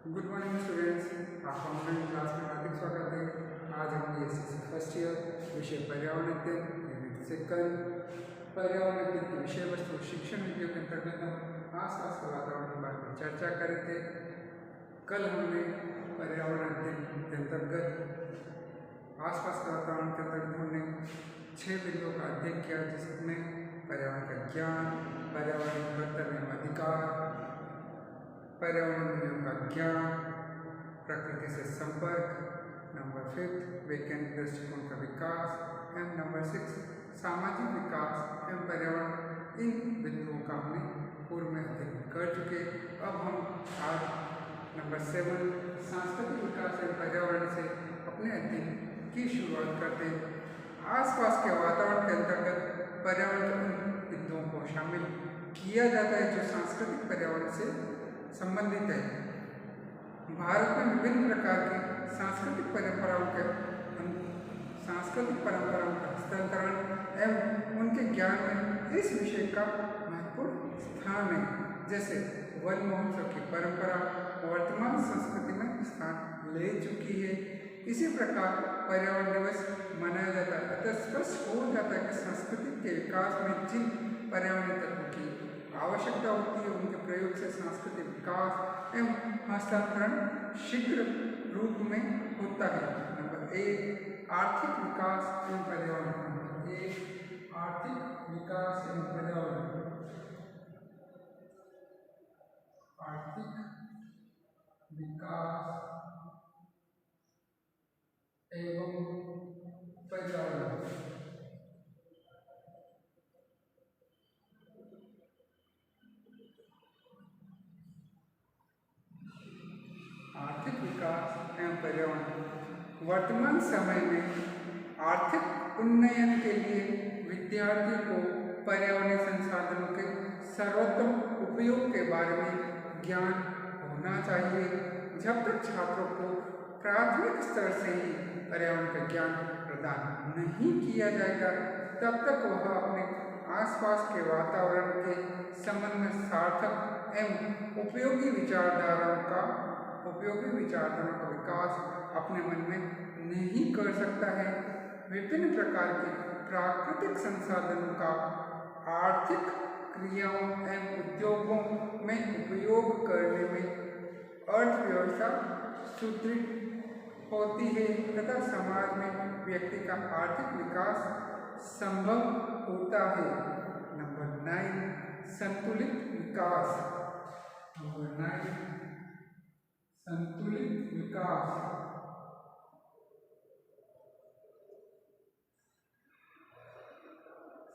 Good morning students, आपका online class में हार्दिक स्वागत है। आज हम बीएससी फर्स्ट ईयर विषय पर्यावरण अध्ययन यूनिट सेकंड पर्यावरण अध्ययन की विषय वस्तु शिक्षण वीडियो के अंतर्गत हम आसपास के वातावरण के बारे में चर्चा कर रहे थे। कल हमने पर्यावरण अध्ययन के अंतर्गत आसपास के वातावरण के अंतर्गत हमने 6 बिंदुओं का अध्ययन किया, जिसमें पर्यावरण का ज्ञान, पर्यावरण कर्तव्य एवं अधिकार, पर्यावरण मूल्यों का ज्ञान, प्रकृति से संपर्क, नंबर 5 वैज्ञानिक दृष्टिकोण का विकास एवं नंबर 6 सामाजिक विकास एवं पर्यावरण। इन बिंदुओं का हमने पूर्व में अध्ययन कर चुके। अब हम आज नंबर 7 सांस्कृतिक विकास एवं पर्यावरण से अपने अध्ययन की शुरुआत करते हैं। आसपास के वातावरण के अंतर्गत पर्यावरण के उन बिंदुओं को शामिल किया जाता है जो सांस्कृतिक पर्यावरण से संबंधित है। भारत में विभिन्न प्रकार की सांस्कृतिक परंपराओं का हस्तांतरण एवं उनके ज्ञान में इस विषय का महत्वपूर्ण स्थान है। जैसे वन महोत्सव की परंपरा वर्तमान संस्कृति में स्थान ले चुकी है। इसी प्रकार पर्यावरण दिवस मनाया जाता है। अतः स्पष्ट हो जाता है कि संस्कृति के विकास में जिन पर्यावरणीय तत्वों की आवश्यकता होती है, उनके प्रयोग से सांस्कृतिक विकास एवं हस्तांतरण शीघ्र रूप में होता है। नंबर 1 आर्थिक विकास एवं पर्यावरण। नंबर 1 आर्थिक विकास एवं पर्यावरण। आर्थिक विकास एवं पर्यावरण। आर्थिक विकास एवं पर्यावरण। वर्तमान समय में आर्थिक उन्नयन के लिए विद्यार्थियों को पर्यावरणीय संसाधनों के सर्वोत्तम उपयोग के बारे में ज्ञान होना चाहिए। जब तक छात्रों को प्राथमिक स्तर से ही पर्यावरण का ज्ञान प्रदान नहीं किया जाएगा, तब तक वह अपने आसपास के वातावरण के संबंध में सार्थक एवं उपयोगी विचारधाराओं का विकास अपने मन में नहीं कर सकता है। विभिन्न प्रकार के प्राकृतिक संसाधनों का आर्थिक क्रियाओं एवं उद्योगों में उपयोग करने में अर्थव्यवस्था सुदृढ़ होती है तथा समाज में व्यक्ति का आर्थिक विकास संभव होता है। नंबर 9 संतुलित विकास। नंबर 9 संतुलित विकास।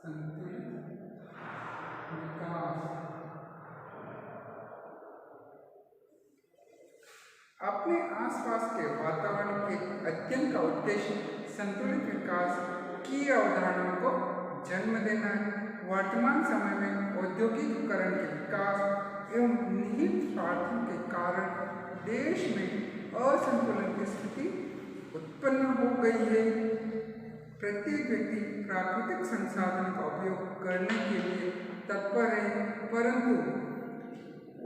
संतुलित विकास अपने आसपास के वातावरण के अध्ययन का उद्देश्य संतुलित विकास की अवधारणाओं को जन्म देना है। वर्तमान समय में औद्योगिकीकरण के विकास एवं निहित स्वार्थों के कारण देश में असंतुलन की स्थिति उत्पन्न हो गई है। प्रत्येक व्यक्ति प्राकृतिक संसाधनों का उपयोग करने के लिए तत्पर है, परंतु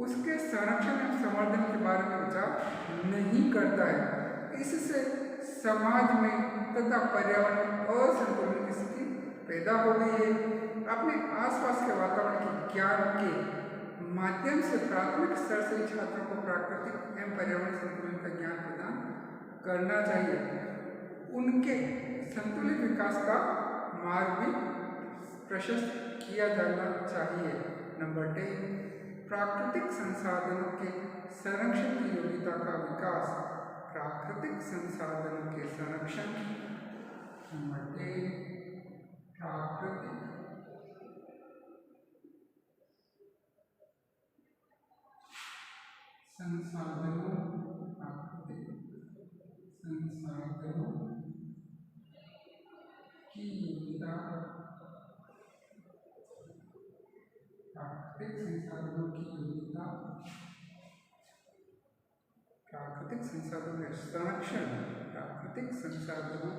उसके संरक्षण एवं संवर्धन के बारे में विचार नहीं करता है। इससे समाज में तथा पर्यावरण में असंतुलन की स्थिति पैदा हो गई है। अपने आसपास के वातावरण के ज्ञान के माध्यम से प्राथमिक स्तर से छात्रों को प्राकृतिक एवं पर्यावरण संतुलन का ज्ञान प्रदान करना चाहिए। उनके संतुलित विकास का मार्ग भी प्रशस्त किया जाना चाहिए। नंबर 10 प्राकृतिक संसाधनों के संरक्षण की योग्यता का विकास। प्राकृतिक संसाधनों के संरक्षण। नंबर 10 प्राकृतिक संसाधनों की योग्यता। प्राकृतिक संसाधनों की योग्यता। प्राकृतिक संसाधनों के संरक्षण। प्राकृतिक संसाधनों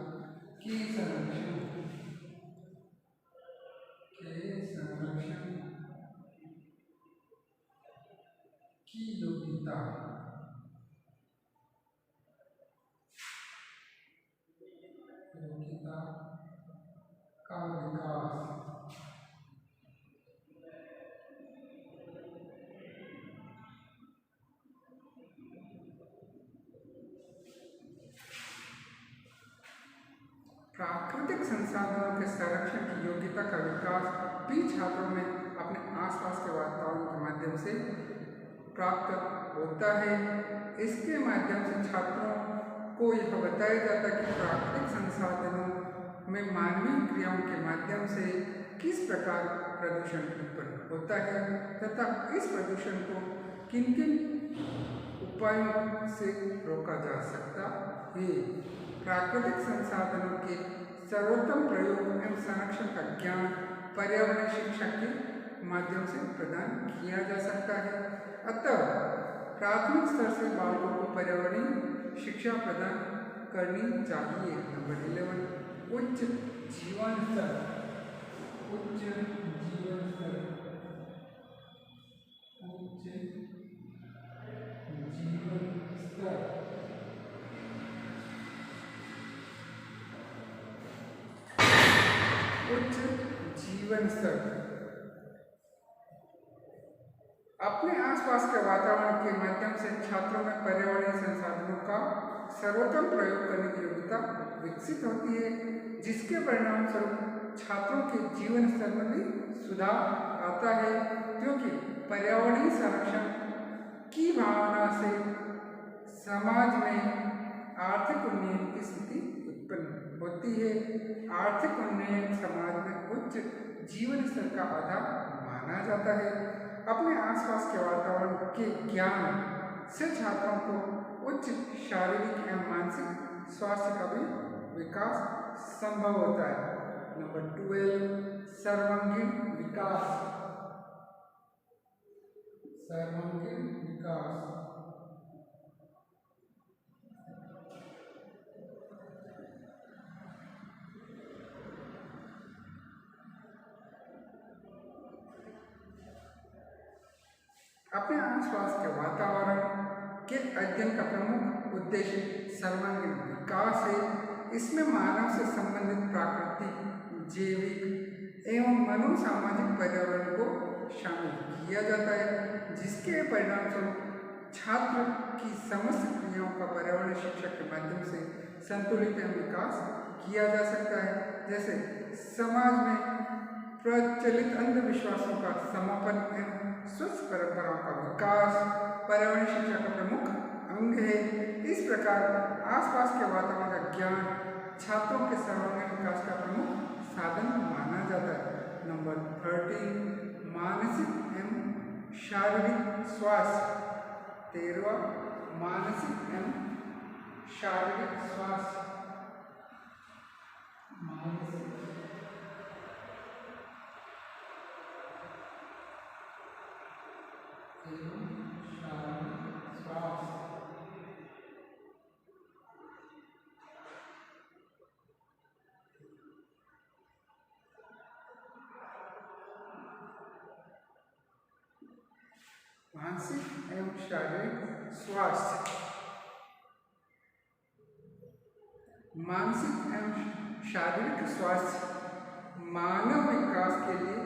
की संरक्षण की योग्यता। संसाधनों के संरक्षण की योग्यता का विकास भी छात्रों में अपने आसपास के वातावरण के माध्यम से प्राप्त होता है। इसके माध्यम से छात्रों को यह बताया जाता है कि प्राकृतिक संसाधनों में मानवीय क्रियाओं के माध्यम से किस प्रकार प्रदूषण उत्पन्न होता है तथा इस प्रदूषण को किन किन उपायों से रोका जा सकता है। प्राकृतिक संसाधनों के सर्वोत्तम प्रयोग एवं संरक्षण का ज्ञान पर्यावरण शिक्षा के माध्यम से प्रदान किया जा सकता है। अतः प्राथमिक स्तर से बालकों को पर्यावरणीय शिक्षा प्रदान करनी चाहिए। नंबर 11, उच्च जीवन स्तर। उच्च जीवन स्तर, उच्च जीवन स्तर। उच्च जीवन स्तर अपने आसपास के वातावरण के माध्यम से छात्रों में पर्यावरणीय संसाधनों का सर्वोत्तम प्रयोग करने की योग्यता विकसित होती है, जिसके परिणाम स्वरूप छात्रों के जीवन स्तर में भी सुधार आता है, क्योंकि पर्यावरणीय संरक्षण की भावना से समाज में आर्थिक उन्नयन की स्थिति उत्पन्न होती है। आर्थिक उन्नयन समाज में उच्च जीवन स्तर का आधार माना जाता है। अपने आसपास के वातावरण के ज्ञान से छात्रों को उच्च शारीरिक एवं मानसिक स्वास्थ्य का भी विकास संभव होता है। नंबर 12, सर्वांगीण विकास। सर्वांगीण विकास अपने आसपास के वातावरण के अध्ययन का प्रमुख उद्देश्य सर्वांगीण विकास है। इसमें मानव से संबंधित प्राकृतिक, जैविक एवं मनोसामाजिक पर्यावरण को शामिल किया जाता है, जिसके परिणाम स्वरूप छात्र की समस्त क्रियाओं का पर्यावरण शिक्षा के माध्यम से संतुलित एवं विकास किया जा सकता है। जैसे समाज में प्रचलित अंधविश्वासों का समापन एवं स्वस्थ परंपराओं का विकास पर्यावरण शिक्षा का प्रमुख अंग है। इस प्रकार आसपास के वातावरण का ज्ञान छात्रों के सर्वांगीण विकास का प्रमुख साधन माना जाता है। नंबर 13, मानसिक एवं शारीरिक स्वास्थ्य। 13वां, मानसिक एवं शारीरिक स्वास्थ्य। मानसिक मानसिक एवं शारीरिक स्वास्थ्य। मानसिक एवं शारीरिक स्वास्थ्य मानव विकास के लिए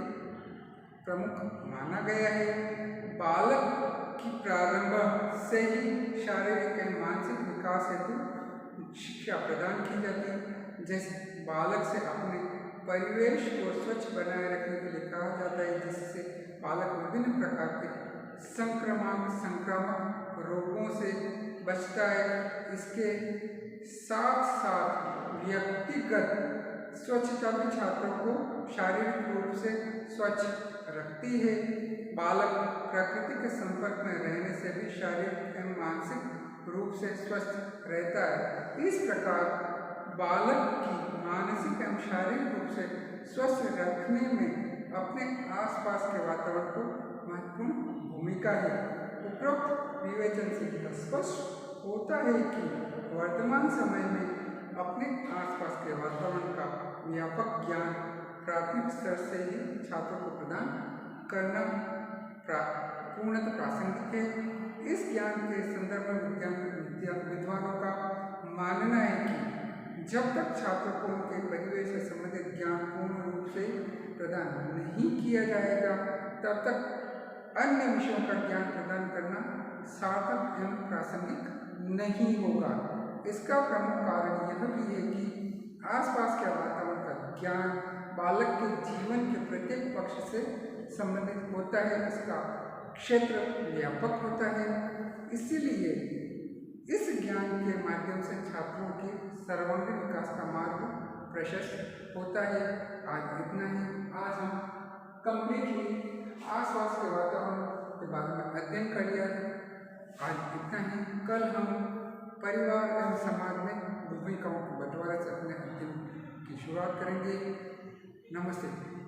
प्रमुख माना गया है। बालक की प्रारंभ से ही शारीरिक एवं मानसिक विकास हेतु शिक्षा प्रदान की जाती है। जैसे बालक से अपने परिवेश को स्वच्छ बनाए रखने के लिए कहा जाता है, जिससे बालक विभिन्न प्रकार के संक्रामक रोगों से बचता है। इसके साथ साथ व्यक्तिगत स्वच्छता भी छात्रों को शारीरिक रूप से स्वच्छ रखती है। बालक प्रकृति के संपर्क में रहने से भी शारीरिक एवं मानसिक रूप से स्वस्थ रहता है। इस प्रकार बालक की मानसिक एवं शारीरिक रूप से स्वस्थ रखने में अपने आसपास के वातावरण को महत्वपूर्ण भूमिका है। उपरोक्त विवेचन से स्पष्ट होता है कि वर्तमान समय में अपने आसपास के वातावरण का व्यापक ज्ञान प्राथमिक स्तर से ही छात्रों को प्रदान करना पूर्णतः प्रासंगिक है। इस ज्ञान के संदर्भ में विद्वानों का मानना है कि जब तक छात्रों को उनके परिवेश से संबंधित ज्ञान पूर्ण रूप से प्रदान नहीं किया जाएगा, तब तक अन्य विषयों का ज्ञान प्रदान करना सार्थक एवं प्रासंगिक नहीं होगा। इसका प्रमुख कारण यह भी है कि आसपास के वातावरण का ज्ञान बालक के जीवन के प्रत्येक पक्ष से संबंधित होता है, इसका क्षेत्र व्यापक होता है। इसीलिए इस ज्ञान के माध्यम से छात्रों के सर्वांगीण विकास का मार्ग प्रशस्त होता है। आज इतना ही। आज हम कंप्लीटली आसपास के वातावरण के बारे में अध्ययन कर लिया है। आज इतना ही। कल हम परिवार एवं समाज में भूमिकाओं के बंटवारे से अपने अध्ययन की शुरुआत करेंगे। नमस्ते।